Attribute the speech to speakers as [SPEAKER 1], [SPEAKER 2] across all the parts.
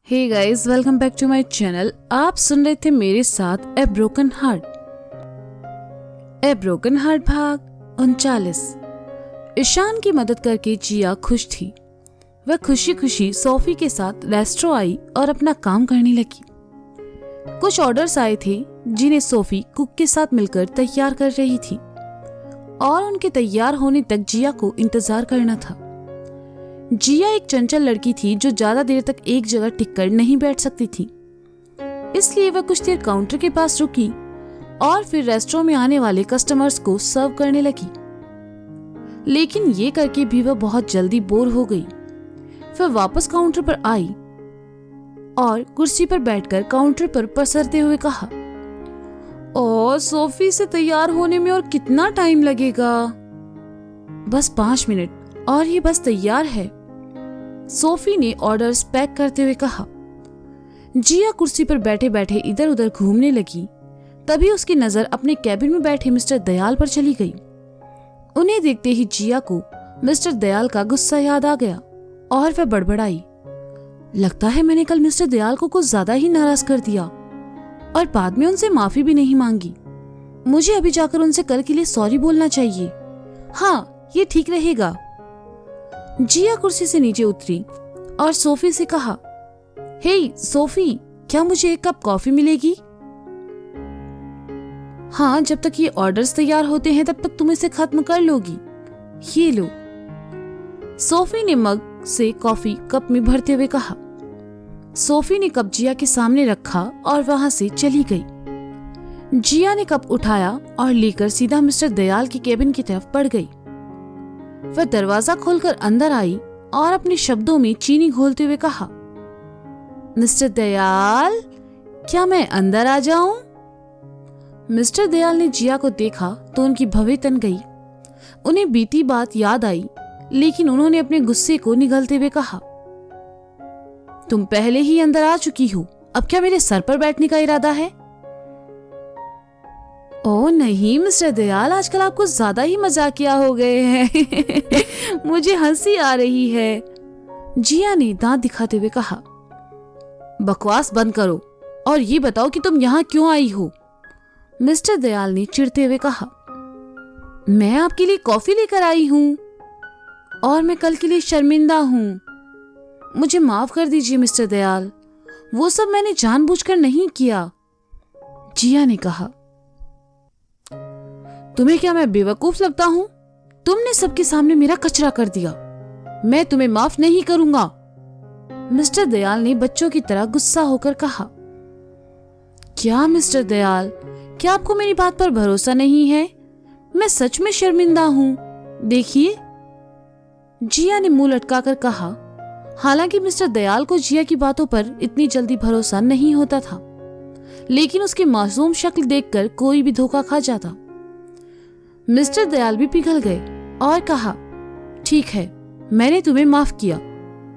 [SPEAKER 1] Hey guys, welcome back to my channel. आप सुन रहे थे मेरे साथ a broken heart. A broken heart भाग 39। ईशान की मदद करके जिया खुश थी। वह खुशी खुशी सोफी के साथ रेस्टोरेंट आई और अपना काम करने लगी। कुछ ऑर्डर्स आए थे जिन्हें सोफी कुक के साथ मिलकर तैयार कर रही थी और उनके तैयार होने तक जिया को इंतजार करना था। जिया एक चंचल लड़की थी जो ज्यादा देर तक एक जगह टिककर नहीं बैठ सकती थी, इसलिए वह कुछ देर काउंटर के पास रुकी और फिर रेस्टोरेंट में आने वाले कस्टमर्स को सर्व करने लगी। लेकिन ये करके भी वह बहुत जल्दी बोर हो गई। फिर वापस काउंटर पर आई और कुर्सी पर बैठकर काउंटर पर पसरते हुए कहा, ओ सोफी से तैयार होने में और कितना टाइम लगेगा? बस 5 मिनट और ये बस तैयार है। सोफी ने ऑर्डर्स पैक करते हुए कहा। जिया कुर्सी पर बैठे बैठे इधर उधर घूमने लगी। तभी उसकी नजर अपने कैबिन में बैठे मिस्टर दयाल पर चली गई। उन्हें देखते ही जिया को मिस्टर दयाल का गुस्सा याद आ गया और वह बड़बड़ाई, लगता है मैंने कल मिस्टर दयाल को कुछ ज्यादा ही नाराज कर दिया और बाद में उनसे माफी भी नहीं मांगी। मुझे अभी जाकर उनसे कल के लिए सॉरी बोलना चाहिए। हाँ, ये ठीक रहेगा। जिया कुर्सी से नीचे उतरी और सोफी से कहा, हे सोफी, क्या मुझे एक कप कॉफी मिलेगी? हाँ, जब तक ये ऑर्डर्स तैयार होते हैं तब तक तुम इसे खत्म कर लोगी। ये लो। सोफी ने मग से कॉफी कप में भरते हुए कहा। सोफी ने कप जिया के सामने रखा और वहां से चली गई। जिया ने कप उठाया और लेकर सीधा मिस्टर दयाल की केबिन की तरफ बढ़ गई। वह दरवाजा खोलकर अंदर आई और अपने शब्दों में चीनी घोलते हुए कहा, मिस्टर दयाल, क्या मैं अंदर आ जाऊं? मिस्टर दयाल ने जिया को देखा तो उनकी भवें तन गई। उन्हें बीती बात याद आई, लेकिन उन्होंने अपने गुस्से को निगलते हुए कहा, तुम पहले ही अंदर आ चुकी हो, अब क्या मेरे सर पर बैठने का इरादा है? ओ नहीं मिस्टर दयाल, आजकल आप कुछ ज्यादा ही मजाकिया हो गए हैं। मुझे हंसी आ रही है। जिया ने दांत दिखाते हुए कहा। बकवास बंद करो और ये बताओ कि तुम यहाँ क्यों आई हो? मिस्टर दयाल ने चिढ़ते हुए कहा। मैं आपके लिए कॉफी लेकर आई हूँ और मैं कल के लिए शर्मिंदा हूँ। मुझे माफ कर दीजिए मिस्टर दयाल, वो सब मैंने जानबूझकर नहीं किया। जिया ने कहा। तुम्हें क्या मैं बेवकूफ लगता हूं? तुमने सबके सामने मेरा कचरा कर दिया। मैं तुम्हें माफ नहीं करूंगा। मिस्टर दयाल ने बच्चों की तरह गुस्सा होकर कहा। क्या मिस्टर दयाल, क्या आपको मेरी बात पर भरोसा नहीं है? मैं सच में शर्मिंदा हूं। देखिए, जिया ने मुंह लटकाकर कहा। हालांकि मिस्टर दयाल को जिया की बातों पर इतनी जल्दी भरोसा नहीं होता था, लेकिन उसकी मासूम शक्ल देखकर कोई भी धोखा खा जाता। मिस्टर दयाल भी पिघल गए और कहा, ठीक है, मैंने तुम्हें माफ किया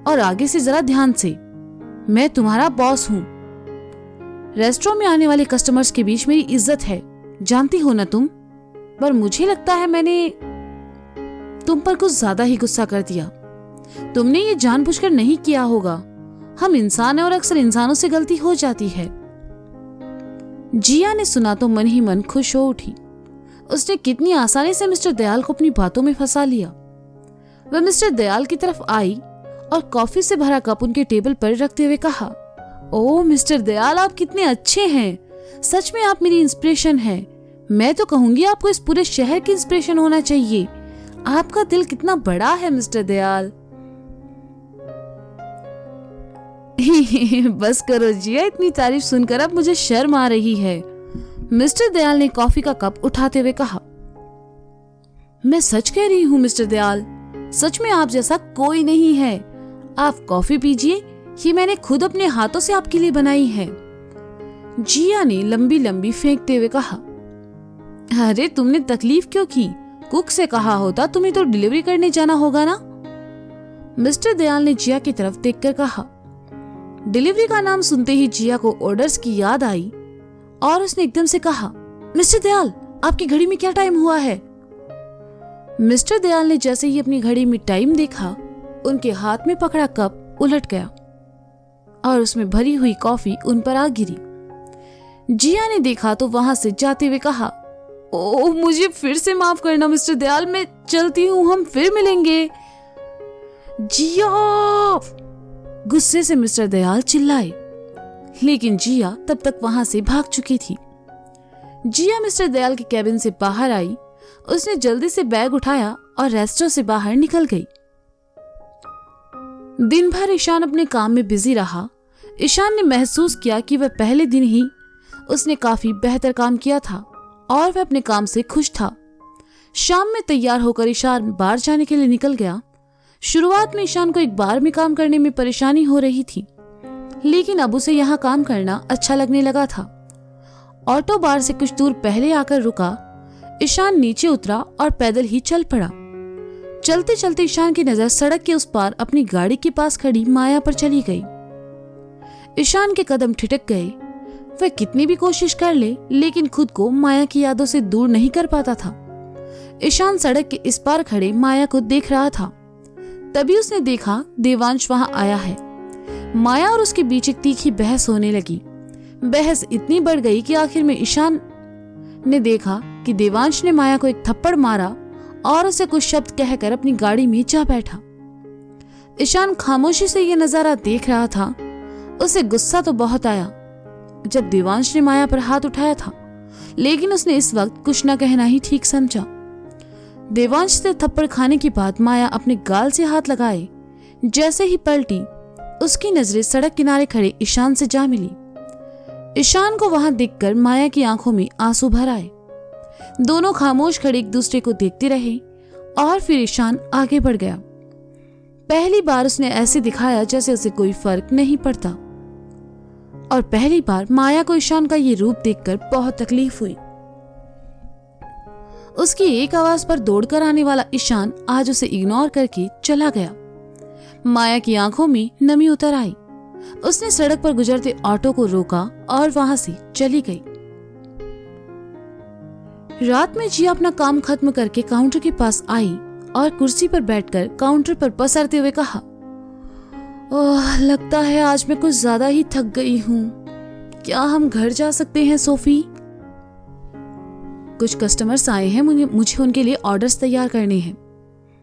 [SPEAKER 1] और आगे से जरा ध्यान से, मैं तुम्हारा बॉस हूं। रेस्टोरेंट में आने वाले कस्टमर्स के बीच मेरी इज्जत है, जानती हो ना तुम? पर मुझे लगता है मैंने तुम पर कुछ ज्यादा ही गुस्सा कर दिया। तुमने ये जानबूझकर नहीं किया होगा। हम इंसान हैं और अक्सर इंसानों से गलती हो जाती है। जिया ने सुना तो मन ही मन खुश हो उठी। उसने कितनी आसानी से मिस्टर दयाल को अपनी बातों में फंसा लिया। वह मिस्टर दयाल की तरफ आई और कॉफी से भरा कप उनके टेबल पर रखते हुए कहा, ओह मिस्टर दयाल, आप कितने अच्छे हैं। सच में आप मेरी इंस्पिरेशन हैं। मैं तो कहूंगी आपको इस पूरे शहर की इंस्पिरेशन होना चाहिए। आपका दिल कितना बड़ा है मिस्टर दयाल। बस करो जिया, इतनी तारीफ सुनकर अब मुझे शर्म आ रही है। मिस्टर दयाल ने कॉफी का कप उठाते हुए कहा। मैं सच कह रही हूँ मिस्टर दयाल, सच में आप जैसा कोई नहीं है। आप कॉफी पीजिए, ये मैंने खुद अपने हाथों से आपके लिए बनाई है। जिया ने लंबी लंबी फेंकते हुए कहा। अरे तुमने तकलीफ क्यों की? कुक से कहा होता, तुम्हें तो डिलीवरी करने जाना होगा ना? मिस्टर दयाल ने जिया की तरफ देखकर कहा। डिलीवरी का नाम सुनते ही जिया को ऑर्डर्स की याद आई और उसने एकदम से कहा, मिस्टर दयाल, आपकी घड़ी में क्या टाइम हुआ है? मिस्टर दयाल ने जैसे ही अपनी घड़ी में टाइम देखा, उनके हाथ में पकड़ा कप उलट गया और उसमें भरी हुई कॉफी उन पर आ गिरी। जिया ने देखा तो वहां से जाते हुए कहा, ओह मुझे फिर से माफ करना मिस्टर दयाल, मैं चलती हूँ, हम फिर मिलेंगे। जिया! गुस्से से मिस्टर दयाल चिल्लाए, लेकिन जिया तब तक वहां से भाग चुकी थी। जिया मिस्टर दयाल के कैबिन से बाहर आई। उसने जल्दी से बैग उठाया और रेस्टोरेंट से बाहर निकल गई। दिन भर ईशान अपने काम में बिजी रहा। ईशान ने महसूस किया कि वह पहले दिन ही उसने काफी बेहतर काम किया था और वह अपने काम से खुश था। शाम में तैयार होकर ईशान बाहर जाने के लिए निकल गया। शुरुआत में ईशान को एक बार में काम करने में परेशानी हो रही थी, लेकिन अब उसे यहाँ काम करना अच्छा लगने लगा था। ऑटो बार से कुछ दूर पहले आकर रुका। ईशान नीचे उतरा और पैदल ही चल पड़ा। चलते चलते ईशान की नजर सड़क के उस पार अपनी गाड़ी के पास खड़ी माया पर चली गई। ईशान के कदम ठिठक गए। वह कितनी भी कोशिश कर ले, लेकिन खुद को माया की यादों से दूर नहीं कर पाता था। ईशान सड़क के इस पार खड़े माया को देख रहा था। तभी उसने देखा देवांश वहां आया है। माया और उसके बीच एक तीखी बहस होने लगी। बहस इतनी बढ़ गई कि आखिर में ईशान ने देखा कि देवांश ने माया को एक थप्पड़ मारा और उसे कुछ शब्द कहकर अपनी गाड़ी में जा बैठा। ईशान खामोशी से यह नजारा देख रहा था। उसे गुस्सा तो बहुत आया जब देवांश ने माया पर हाथ उठाया था, लेकिन उसने इस वक्त कुछ न कहना ही ठीक समझा। देवांश से थप्पड़ खाने के बाद माया अपने गाल से हाथ लगाए जैसे ही पलटी, उसकी नजरें सड़क किनारे खड़े ईशान से जा मिली। ईशान को वहां देखकर माया की आंखों में आंसू भर आए। दोनों खामोश खड़े एक दूसरे को देखते रहे और फिर ईशान आगे बढ़ गया। पहली बार उसने ऐसे दिखाया जैसे उसे कोई फर्क नहीं पड़ता, और पहली बार माया को ईशान का ये रूप देखकर बहुत तकलीफ हुई। उसकी एक आवाज पर दौड़कर आने वाला ईशान आज उसे इग्नोर करके चला गया। माया की आंखों में नमी उतर आई। उसने सड़क पर गुजरते ऑटो को रोका और वहां से चली गई। रात में जिया अपना काम खत्म करके काउंटर के पास आई और कुर्सी पर बैठकर काउंटर पर पसरते हुए कहा, ओह लगता है आज मैं कुछ ज्यादा ही थक गई हूँ। क्या हम घर जा सकते हैं सोफी? कुछ कस्टमर्स आए हैं, मुझे उनके लिए ऑर्डर्स तैयार करने हैं।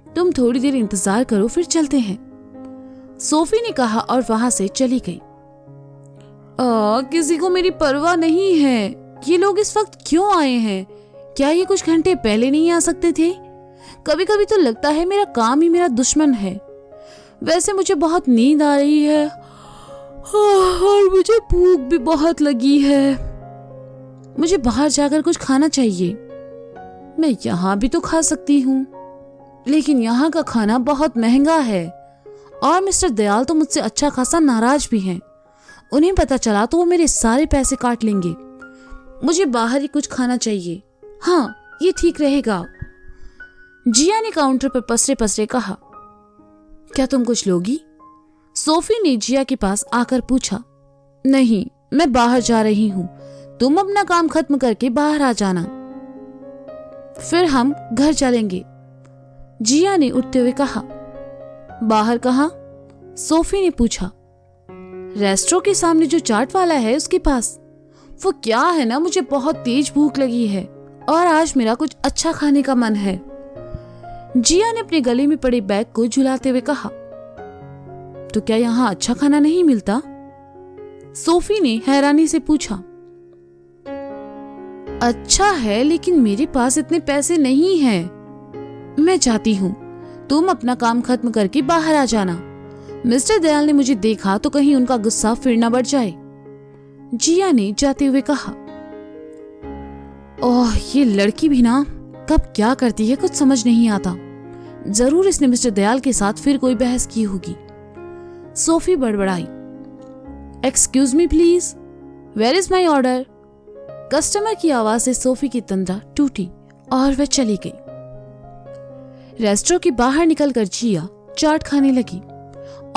[SPEAKER 1] तुम थोड़ी देर इंतजार करो, फिर चलते हैं, सोफी ने कहा और वहां से चली गई। किसी को मेरी परवाह नहीं है। ये लोग इस वक्त क्यों आए हैं? क्या ये कुछ घंटे पहले नहीं आ सकते थे? कभी कभी तो लगता है मेरा काम ही मेरा दुश्मन है। वैसे मुझे बहुत नींद आ रही है और मुझे भूख भी बहुत लगी है। मुझे बाहर जाकर कुछ खाना चाहिए। मैं यहाँ भी तो खा सकती हूँ, लेकिन यहाँ का खाना बहुत महंगा है और मिस्टर दयाल तो मुझसे अच्छा खासा नाराज भी हैं। उन्हें पता चला तो वो मेरे सारे पैसे काट लेंगे। मुझे बाहर ही कुछ खाना चाहिए। हाँ, ये ठीक रहेगा। जिया ने काउंटर पर पसरे पसरे कहा, क्या तुम कुछ लोगी? सोफी ने जिया के पास आकर पूछा। नहीं, मैं बाहर जा रही हूँ, तुम अपना काम खत्म करके बाहर आ जाना, फिर हम घर चलेंगे, जिया ने उठते हुए कहा। बाहर कहाँ? सोफी ने पूछा। रेस्टोरेंट के सामने जो चाट वाला है उसके पास। वो क्या है ना, मुझे बहुत तेज भूख लगी है और आज मेरा कुछ अच्छा खाने का मन है, जिया ने अपने गले में पड़े बैग को झुलाते हुए कहा। तो क्या यहाँ अच्छा खाना नहीं मिलता? सोफी ने हैरानी से पूछा। अच्छा है, लेकिन मेरे पास इतने पैसे नहीं हैं। मैं चाहती हूँ तुम अपना काम खत्म करके बाहर आ जाना। मिस्टर दयाल ने मुझे देखा तो कहीं उनका गुस्सा फिर न बढ़ जाए, जिया ने जाते हुए कहा। ओह, ये लड़की भी ना कब क्या करती है कुछ समझ नहीं आता। जरूर इसने मिस्टर दयाल के साथ फिर कोई बहस की होगी, सोफी बड़बड़ाई। Excuse me please, where is my order? Customer की आवाज से सोफी की तंद्रा टूटी और वह चली गई। रेस्टोरेंट के बाहर निकलकर जिया चाट खाने लगी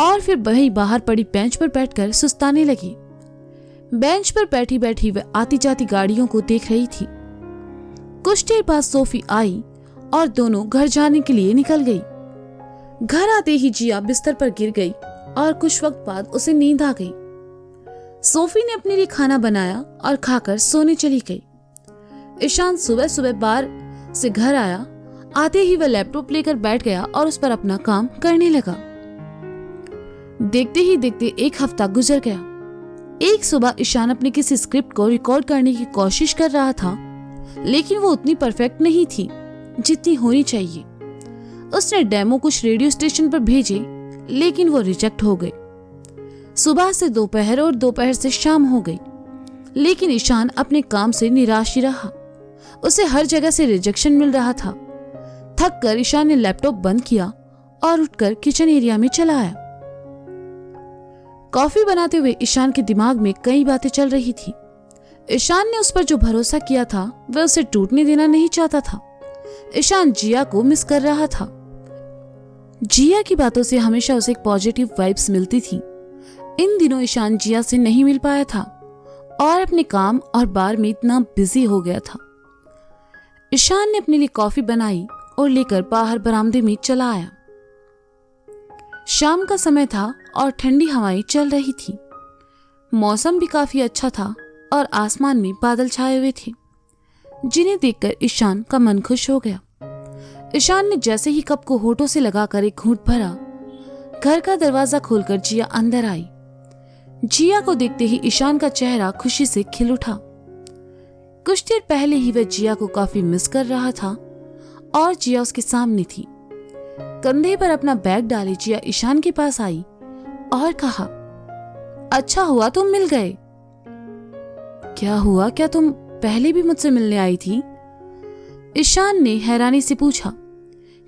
[SPEAKER 1] और फिर वहीं बाहर पड़ी बेंच पर बैठकर सुस्ताने लगी। बेंच पर बैठी बैठी वह आती जाती गाड़ियों को देख रही थी। कुछ देर बाद सोफी आई और दोनों घर जाने के लिए निकल गई। घर आते ही जिया बिस्तर पर गिर गई और कुछ वक्त बाद उसे नींद आ गई। सोफी ने अपने लिए खाना बनाया और खाकर सोने चली गई। ईशान सुबह सुबह बार से घर आया। आते ही वह लैपटॉप लेकर बैठ गया और उस पर अपना काम करने लगा। देखते ही देखते एक हफ्ता गुजर गया। एक सुबह ईशान अपने किसी स्क्रिप्ट को रिकॉर्ड करने की कोशिश कर रहा था, लेकिन वो उतनी परफेक्ट नहीं थी जितनी होनी चाहिए। उसने डेमो कुछ रेडियो स्टेशन पर भेजे, लेकिन वो रिजेक्ट हो गए। सुबह से दोपहर और दोपहर से शाम हो गई, लेकिन ईशान अपने काम से निराश ही रहा। उसे हर जगह से रिजेक्शन मिल रहा था। थक कर ईशान ने लैपटॉप बंद किया और उठकर किचन एरिया में चला आया। कॉफी बनाते हुए ईशान के दिमाग में कई बातें चल रही थी। ईशान ने उस पर जो भरोसा किया था वह उसे टूटने देना नहीं चाहता था। ईशान जिया को मिस कर रहा था। जिया की बातों से हमेशा उसे एक पॉजिटिव वाइब्स मिलती थी। इन दिनों ईशान जिया से नहीं मिल पाया था और अपने काम और बार में इतना बिजी हो गया था। ईशान ने अपने लिए कॉफी बनाई और लेकर बाहर बरामदे में चला आया। शाम का समय था और ठंडी हवाएं चल रही थी। मौसम भी काफी अच्छा था और आसमान में बादल छाए हुए थे, जिन्हें देखकर ईशान का मन खुश हो गया। ईशान ने जैसे ही कप को होठों से लगाकर एक घूंट भरा, घर का दरवाजा खोलकर जिया अंदर आई। जिया को देखते ही ईशान का चेहरा खुशी से खिल उठा। कुछ देर पहले ही वह जिया को काफी मिस कर रहा था और जिया उसके सामने थी। कंधे पर अपना बैग डाले जिया ईशान के पास आई और कहा, अच्छा हुआ तुम मिल गए। क्या हुआ, क्या तुम पहले भी मुझसे मिलने आई थी? ईशान ने हैरानी से पूछा,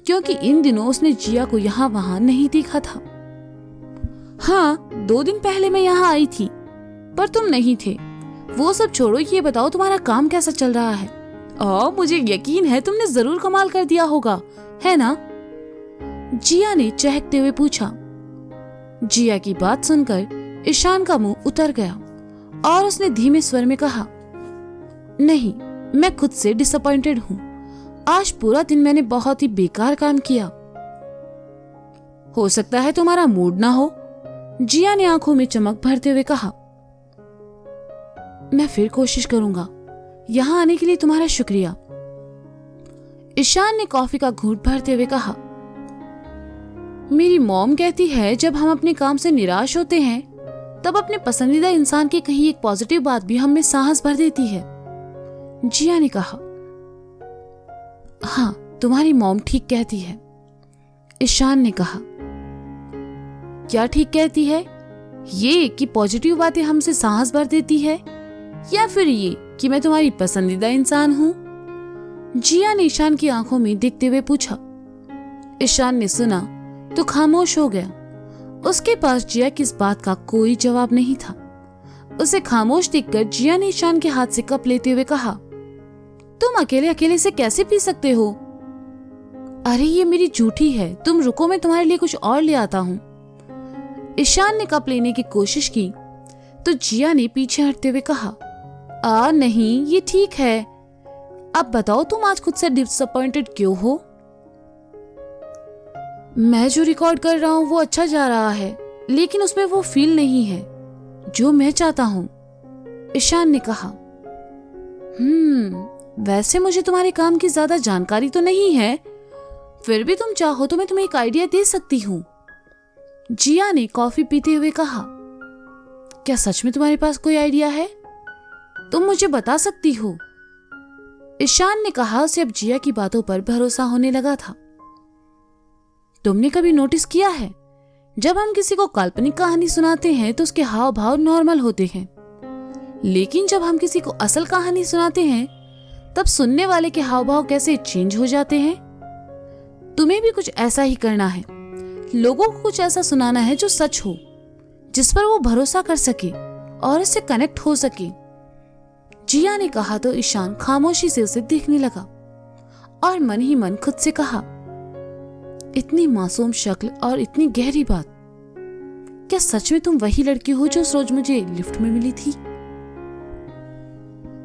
[SPEAKER 1] क्योंकि इन दिनों उसने जिया को यहाँ वहां नहीं देखा था। हाँ, 2 दिन पहले मैं यहाँ आई थी, पर तुम नहीं थे। वो सब छोड़ो, ये बताओ तुम्हारा काम कैसा चल रहा है? मुझे यकीन है तुमने जरूर कमाल कर दिया होगा, है ना? जिया ने चहकते हुए पूछा। जिया की बात सुनकर ईशान का मुंह उतर गया और उसने धीमे स्वर में कहा, नहीं, मैं खुद से डिसअपॉइंटेड हूँ। आज पूरा दिन मैंने बहुत ही बेकार काम किया। हो सकता है तुम्हारा मूड ना हो, जिया ने आंखों में चमक भरते हुए कहा। मैं फिर कोशिश करूंगा। यहाँ आने के लिए तुम्हारा शुक्रिया। ईशान ने कॉफी का घूंट भरते हुए कहा। मेरी मॉम कहती है जब हम अपने काम से निराश होते हैं तब अपने पसंदीदा इंसान की कही एक पॉजिटिव बात भी हमें साहस भर देती है। जिया ने कहा। हाँ, तुम्हारी मॉम ठीक कहती है, ईशान ने कहा। क्या ठीक कहती है? ये कि पॉजिटिव बातें हमसे साहस भर देती है, या फिर ये कि मैं तुम्हारी पसंदीदा इंसान हूं? जिया ने ईशान की आंखों में देखते हुए पूछा। ईशान ने सुना तो खामोश हो गया। उसके पास जिया की इस बात का कोई जवाब नहीं था। उसे खामोश देखकर जिया ने ईशान के हाथ से कप लेते हुए कहा, तुम अकेले अकेले से कैसे पी सकते हो? अरे ये मेरी जूठी है, तुम रुको, मैं तुम्हारे लिए कुछ और ले आता हूँ। ईशान ने कप लेने की कोशिश की तो जिया ने पीछे हटते हुए कहा, नहीं, ये ठीक है। अब बताओ तुम आज खुद से डिसअपॉइंटेड क्यों हो? मैं जो रिकॉर्ड कर रहा हूँ वो अच्छा जा रहा है, लेकिन उसमें वो फील नहीं है जो मैं चाहता हूँ, ईशान ने कहा। वैसे मुझे तुम्हारे काम की ज्यादा जानकारी तो नहीं है, फिर भी तुम चाहो तो मैं तुम्हें एक आइडिया दे सकती हूँ, जिया ने कॉफी पीते हुए कहा। क्या सच में तुम्हारे पास कोई आइडिया है? तुम मुझे बता सकती हो, ईशान ने कहा। उसे अब जिया की बातों पर भरोसा होने लगा था। तुमने कभी नोटिस किया है, जब हम किसी को काल्पनिक कहानी सुनाते हैं तो उसके हाव भाव नॉर्मल होते हैं, लेकिन जब हम किसी को असल कहानी सुनाते हैं तब सुनने वाले के हाव भाव कैसे चेंज हो जाते हैं? तुम्हें भी कुछ ऐसा ही करना है। लोगों को कुछ ऐसा सुनाना है जो सच हो, जिस पर वो भरोसा कर सके और उससे कनेक्ट हो सके, जिया ने कहा। तो ईशान खामोशी से उसे देखने लगा और मन ही मन खुद से कहा, इतनी मासूम शक्ल और इतनी गहरी बात, क्या सच में तुम वही लड़की हो जो उस रोज मुझे लिफ्ट में मिली थी?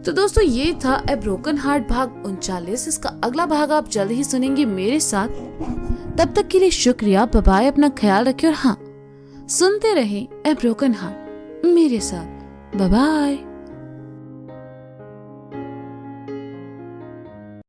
[SPEAKER 1] तो दोस्तों, ये था ए ब्रोकन हार्ट भाग 39। इसका अगला भाग आप जल्द ही सुनेंगे मेरे साथ। तब तक के लिए शुक्रिया, बाय बाय, अपना ख्याल रखिए और हाँ, सुनते रहें ए ब्रोकन हार्ट मेरे साथ। Bye bye.